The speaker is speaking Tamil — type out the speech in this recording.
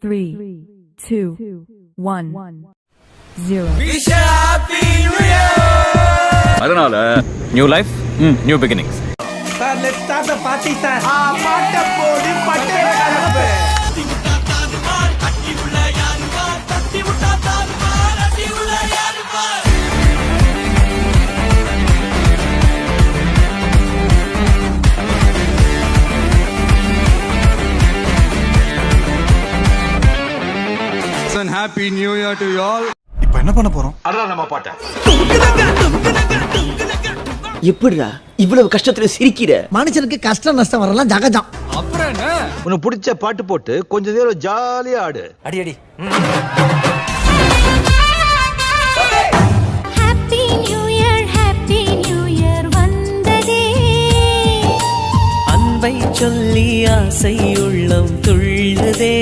3, 2, 1, 0. அதனால new life new beginnings. Sir, let's start the party, sir. பாட்ட போடு பட்டே கலப்பு. Happy New Year to you all. இப்போ என்ன பண்ண போறோம்? அதான் நம்ம பாட்ட. எப்படிடா இவ்வளவு கஷ்டத்துல சிரிக்கிற? மனுஷனுக்கு கஷ்டம் நஷ்டம் வரலாம் ஜகஜம். அப்புறம் என்ன? உனக்கு பிடிச்ச பாட்டு போட்டு கொஞ்ச நேரம் ஜாலியா ஆடு. அடி அடி. ஹாப்பி நியூ இயர் வந்ததே. அன்பை சொல்லி ஆசை உள்ளம் துள்ளுதே.